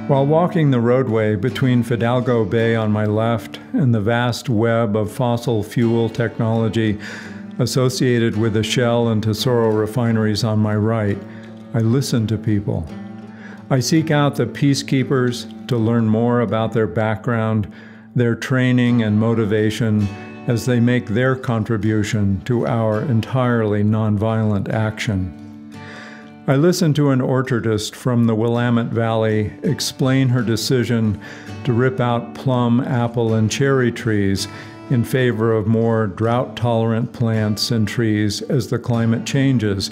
While walking the roadway between Fidalgo Bay on my left and the vast web of fossil fuel technology associated with the Shell and Tesoro refineries on my right, I listen to people. I seek out the peacekeepers to learn more about their background, their training and motivation as they make their contribution to our entirely nonviolent action. I listened to an orchardist from the Willamette Valley explain her decision to rip out plum, apple, and cherry trees in favor of more drought-tolerant plants and trees as the climate changes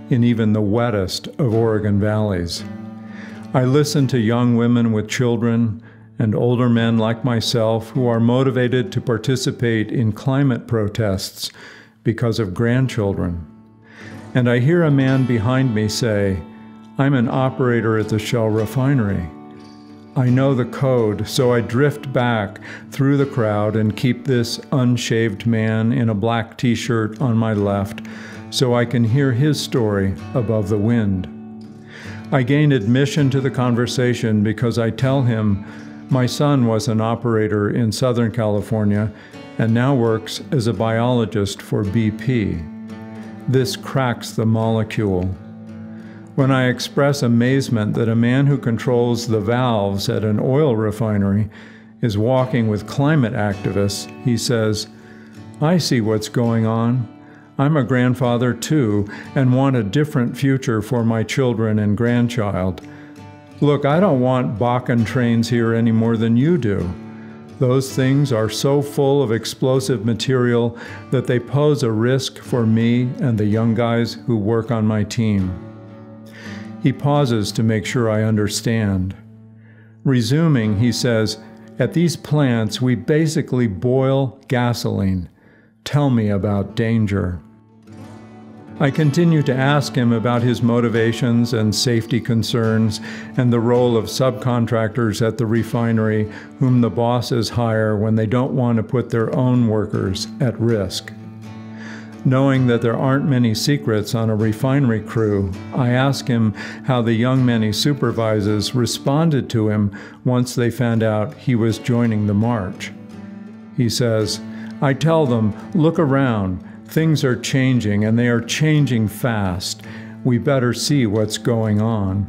in even the wettest of Oregon valleys. I listened to young women with children and older men like myself who are motivated to participate in climate protests because of grandchildren. And I hear a man behind me say, "I'm an operator at the Shell refinery." I know the code, so I drift back through the crowd and keep this unshaved man in a black t-shirt on my left so I can hear his story above the wind. I gain admission to the conversation because I tell him my son was an operator in Southern California and now works as a biologist for BP. This cracks the molecule. When I express amazement that a man who controls the valves at an oil refinery is walking with climate activists, he says, "I see what's going on. I'm a grandfather too and want a different future for my children and grandchild. Look, I don't want Bakken trains here any more than you do. Those things are so full of explosive material that they pose a risk for me and the young guys who work on my team." He pauses to make sure I understand. Resuming, he says, "At these plants, we basically boil gasoline. Tell me about danger." I continue to ask him about his motivations and safety concerns and the role of subcontractors at the refinery whom the bosses hire when they don't want to put their own workers at risk. Knowing that there aren't many secrets on a refinery crew, I ask him how the young men he supervises responded to him once they found out he was joining the march. He says, "I tell them, look around. Things are changing, and they are changing fast. We better see what's going on.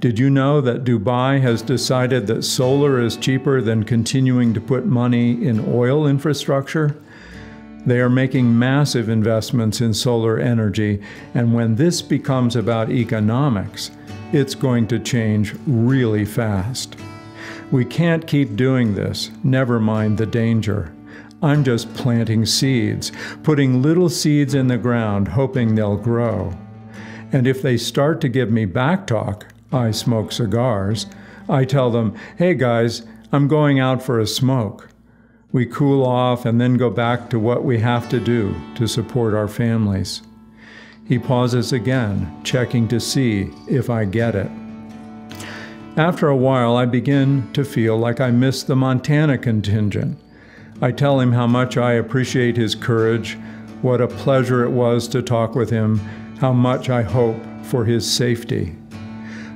Did you know that Dubai has decided that solar is cheaper than continuing to put money in oil infrastructure? They are making massive investments in solar energy, and when this becomes about economics, it's going to change really fast. We can't keep doing this, never mind the danger. I'm just planting seeds, putting little seeds in the ground, hoping they'll grow. And if they start to give me backtalk, I smoke cigars, I tell them, hey guys, I'm going out for a smoke. We cool off and then go back to what we have to do to support our families." He pauses again, checking to see if I get it. After a while, I begin to feel like I missed the Montana contingent. I tell him how much I appreciate his courage, what a pleasure it was to talk with him, how much I hope for his safety.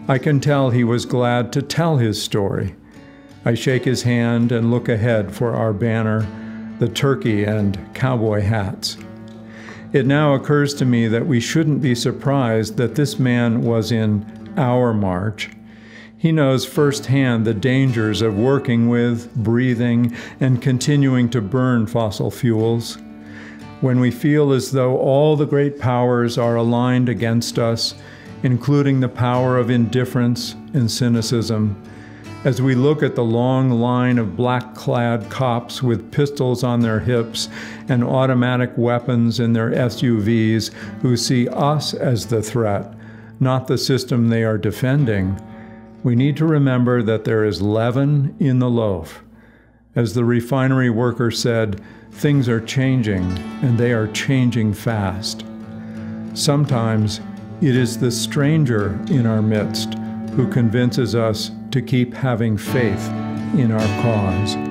I can tell he was glad to tell his story. I shake his hand and look ahead for our banner, the turkey and cowboy hats. It now occurs to me that we shouldn't be surprised that this man was in our march. He knows firsthand the dangers of working with, breathing, and continuing to burn fossil fuels. When we feel as though all the great powers are aligned against us, including the power of indifference and cynicism, as we look at the long line of black-clad cops with pistols on their hips and automatic weapons in their SUVs who see us as the threat, not the system they are defending, we need to remember that there is leaven in the loaf. As the refinery worker said, things are changing, and they are changing fast. Sometimes it is the stranger in our midst who convinces us to keep having faith in our cause.